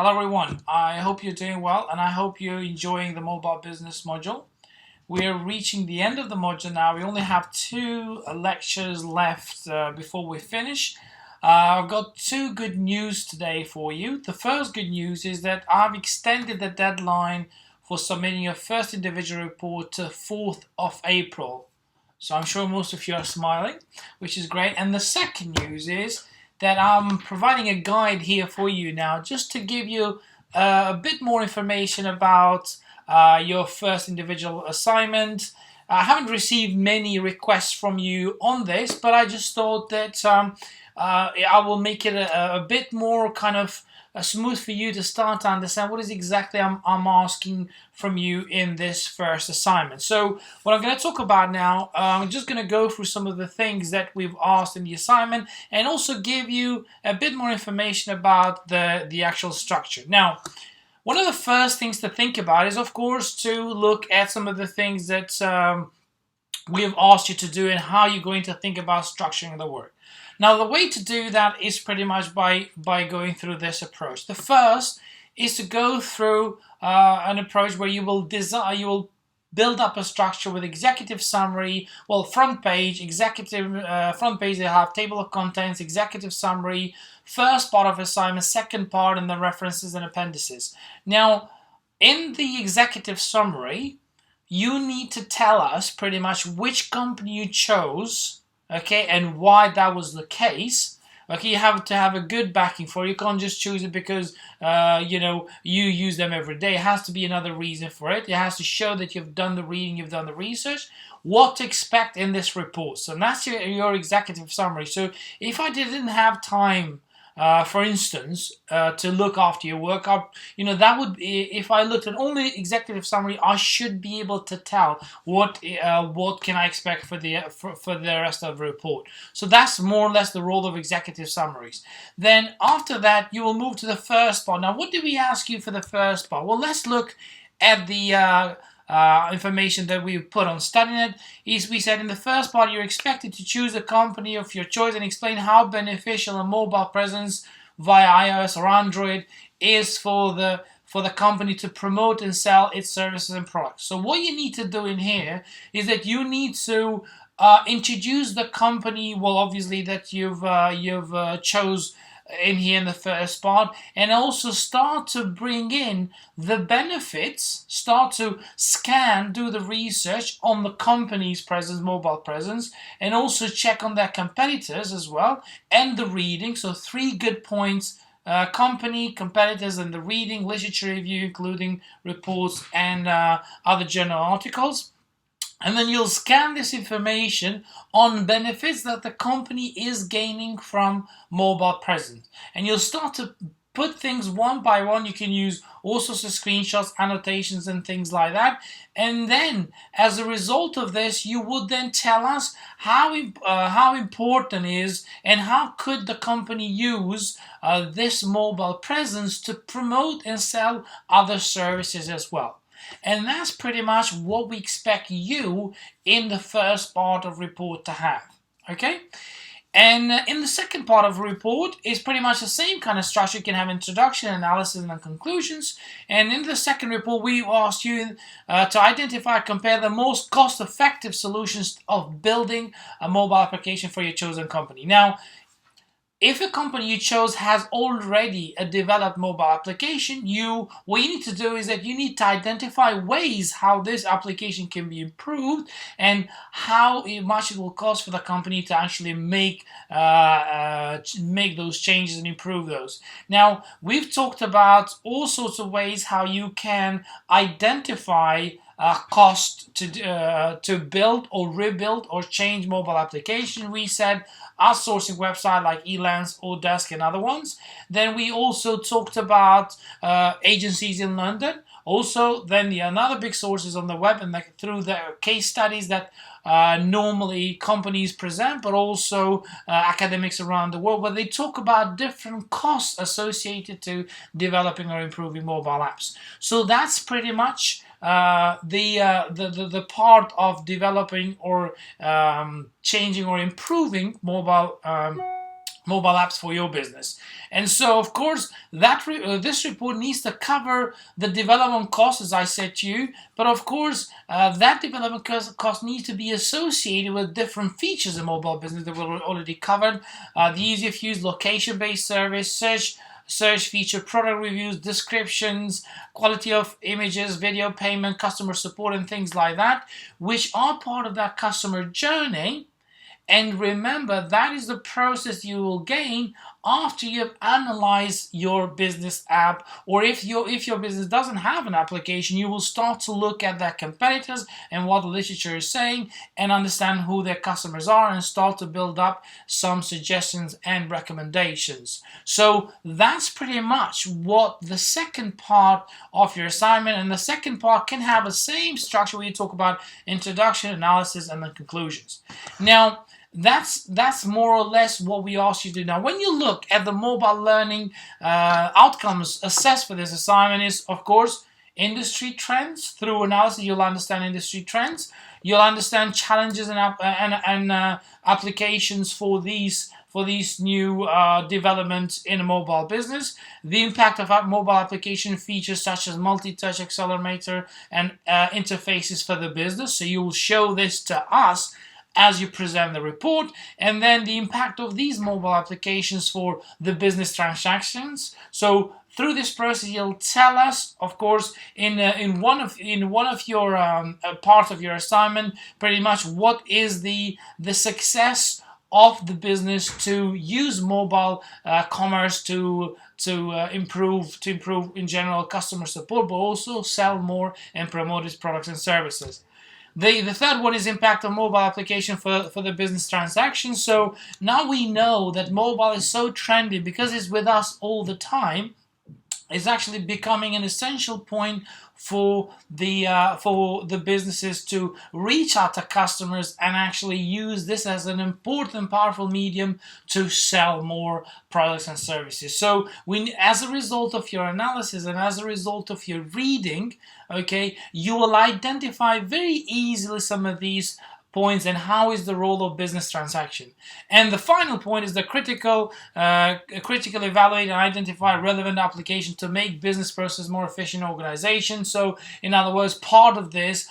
Hello everyone, I hope you're doing well and I hope you're enjoying the mobile business module. We're reaching the end of the module now. We only have two lectures left before we finish. I've got two good news today for you. The first good news is that I've extended the deadline for submitting your first individual report to 4th of April. So I'm sure most of you are smiling, which is great. And the second news is that I'm providing a guide here for you now just to give you a bit more information about your first individual assignment. I haven't received many requests from you on this, but I just thought that I will make it a bit more kind of smooth for you to start to understand what is exactly I'm asking from you in this first assignment. So what I'm going to talk about now, I'm just going to go through some of the things that we've asked in the assignment and also give you a bit more information about the actual structure. Now, one of the first things to think about is, of course, to look at some of the things that we have asked you to do and how you're going to think about structuring the work. Now, the way to do that is pretty much by going through this approach. The first is to go through an approach where you will build up a structure with executive summary, well, front page, front page, they have table of contents, executive summary, first part of assignment, second part, and the references and appendices. Now, in the executive summary, you need to tell us pretty much which company you chose, okay, and why that was the case. Okay, you have to have a good backing for it. You can't just choose it because you use them every day. It has to be another reason for it. It has to show that you've done the reading, you've done the research, what to expect in this report. So that's your executive summary. So if I didn't have time, for instance, to look after your work, that would be, if I looked at only executive summary, I should be able to tell what can I expect for the rest of the report. So that's more or less the role of executive summaries. Then after that, you will move to the first part. Now, what do we ask you for the first part? Well, let's look at the information that we put on StudyNet. Is we said in the first part you're expected to choose a company of your choice and explain how beneficial a mobile presence via iOS or Android is for the company to promote and sell its services and products. So what you need to do in here is that you need to introduce the company, well, obviously that you've chose in here in the first part, and also start to bring in the benefits, start to scan, do the research on the company's presence, mobile presence, and also check on their competitors as well, and the reading. So 3 good points: company, competitors, and the reading, literature review, including reports and other journal articles. And then you'll scan this information on benefits that the company is gaining from mobile presence. And you'll start to put things one by one. You can use all sorts of screenshots, annotations, and things like that. And then, as a result of this, you would then tell us how important is and how could the company use this mobile presence to promote and sell other services as well. And that's pretty much what we expect you in the first part of report to have. Okay? And in the second part of the report is pretty much the same kind of structure. You can have introduction, analysis, and then conclusions. And in the second report, we asked you to identify and compare the most cost-effective solutions of building a mobile application for your chosen company. Now, if a company you chose has already a developed mobile application, what you need to do is that you need to identify ways how this application can be improved and how much it will cost for the company to actually make those changes and improve those. Now, we've talked about all sorts of ways how you can identify cost to build or rebuild or change mobile application. We said outsourcing website like Elance, Odesk, and other ones. Then we also talked about agencies in London. Also, then another big source is on the web and through the case studies that normally companies present, but also academics around the world, where they talk about different costs associated to developing or improving mobile apps. So that's pretty much the part of developing or changing or improving mobile apps for your business. And so, of course, this report needs to cover the development costs, as I said to you, but of course, that development cost needs to be associated with different features in mobile business that we've already covered. The easy of use, location-based service, search feature, product reviews, descriptions, quality of images, video payment, customer support, and things like that, which are part of that customer journey. And remember, that is the process you will gain after you've analyzed your business app, or if your business doesn't have an application, you will start to look at their competitors and what the literature is saying and understand who their customers are and start to build up some suggestions and recommendations. So that's pretty much what the second part of your assignment, and the second part can have the same structure where you talk about introduction, analysis, and then conclusions. Now, that's more or less what we asked you to do. Now, when you look at the mobile learning outcomes assessed for this assignment is, of course, industry trends. Through analysis, you'll understand industry trends. You'll understand challenges and applications for these new developments in a mobile business. The impact of mobile application features such as multi-touch accelerator and interfaces for the business. So you will show this to us as you present the report, and then the impact of these mobile applications for the business transactions. So through this process, you'll tell us, of course, in one of your part of your assignment, pretty much what is the success of the business to use mobile commerce to improve in general customer support, but also sell more and promote its products and services. The third one is impact on mobile application for the business transactions. So now we know that mobile is so trendy because it's with us all the time. It's actually becoming an essential point for the businesses to reach out to customers and actually use this as an important, powerful medium to sell more products and services. So as a result of your analysis and as a result of your reading, okay, you will identify very easily some of these points and how is the role of business transaction. And the final point is the critical evaluate and identify relevant application to make business process more efficient organization. So in other words, part of this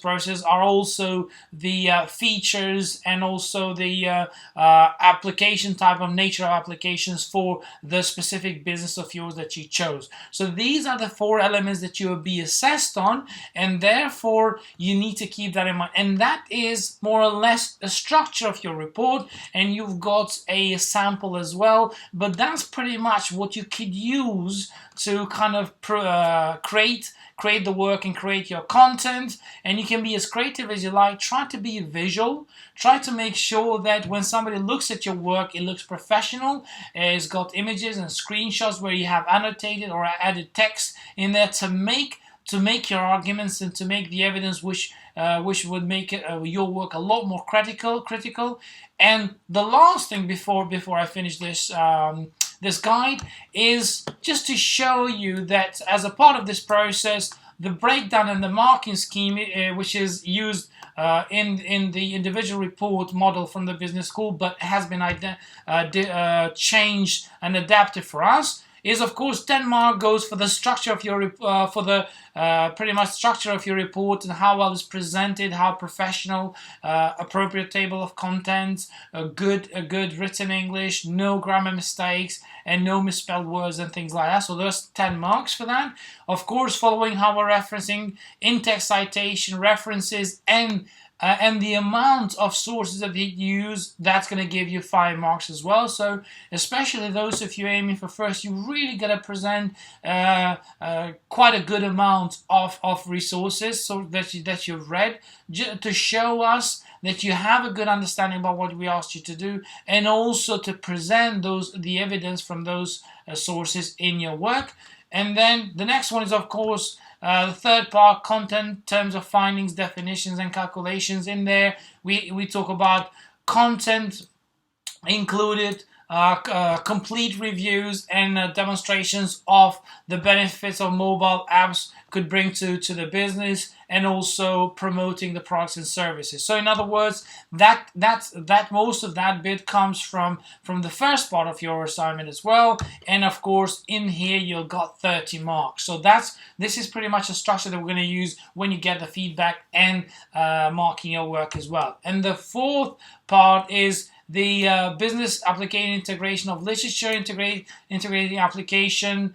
process are also the features and also the application type of nature of applications for the specific business of yours that you chose. So these are the 4 elements that you will be assessed on, and therefore you need to keep that in mind. And that is more or less a structure of your report, and you've got a sample as well, but that's pretty much what you could use to kind of create the work and create your content. And you can be as creative as you like. Try to be visual. Try to make sure that when somebody looks at your work, it looks professional. It's got images and screenshots where you have annotated or added text in there to make your arguments and to make the evidence which would make your work a lot more critical. And the last thing before I finish this this guide is just to show you that as a part of this process, the breakdown and the marking scheme, which is used in the individual report model from the business school, but has been changed and adapted for us, is of course 10 mark goes for the structure of your pretty much structure of your report and how well it's presented, how professional, appropriate table of contents, a good written English, no grammar mistakes, and no misspelled words and things like that. So there's 10 marks for that. Of course, following how we're referencing, in-text citation, references, and the amount of sources that you use, that's going to give you 5 marks as well. So especially those of you aiming for first, you really got to present quite a good amount of resources so that you've read to show us that you have a good understanding about what we asked you to do, and also to present the evidence from those sources in your work. And then the next one is, of course, the third part, content, terms of findings, definitions, and calculations. In there, we talk about content included, complete reviews and demonstrations of the benefits of mobile apps could bring to the business, and also promoting the products and services. So in other words, that most of that bit comes from the first part of your assignment as well. And of course, in here you got 30 marks. So this is pretty much a structure that we're going to use when you get the feedback and marking your work as well. And the fourth part is the business application integration of literature, integrating application,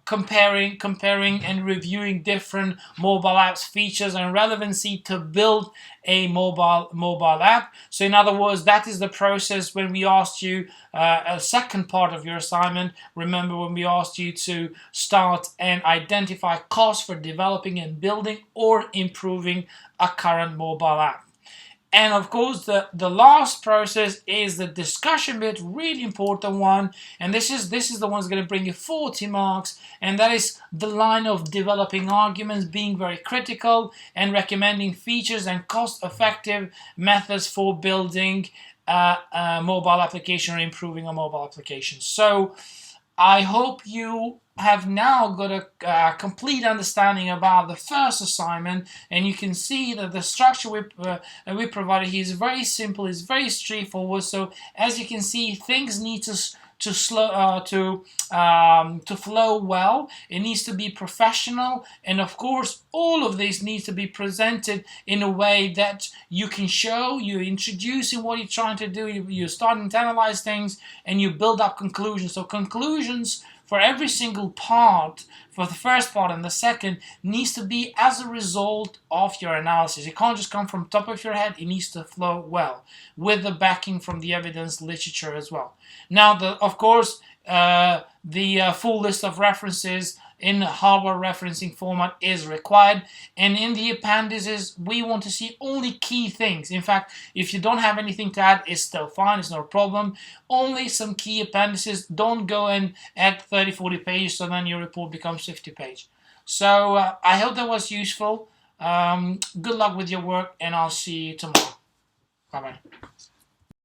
comparing and reviewing different mobile apps, features and relevancy to build a mobile app. So in other words, that is the process when we asked you a second part of your assignment. Remember when we asked you to start and identify costs for developing and building or improving a current mobile app. And of course, the last process is the discussion bit, really important one. And this is the one that's going to bring you 40 marks. And that is the line of developing arguments, being very critical, and recommending features and cost-effective methods for building a mobile application or improving a mobile application. So I hope you have now got a complete understanding about the first assignment, and you can see that the structure we provided here is very simple, is very straightforward. So as you can see, things need to flow well. It needs to be professional, and of course all of this needs to be presented in a way that you can show, you're introducing what you're trying to do, you're starting to analyze things, and you build up conclusions. So conclusions for every single part, for the first part and the second, needs to be as a result of your analysis. It can't just come from top of your head. It needs to flow well with the backing from the evidence literature as well. Now, of course, the full list of references in hardware referencing format is required, and in the appendices we want to see only key things. In fact, if you don't have anything to add, it's still fine, it's no problem. Only some key appendices. Don't go and add 30-40 pages, so then your report becomes 50 pages. So I hope that was useful. Good luck with your work, and I'll see you tomorrow. Bye bye.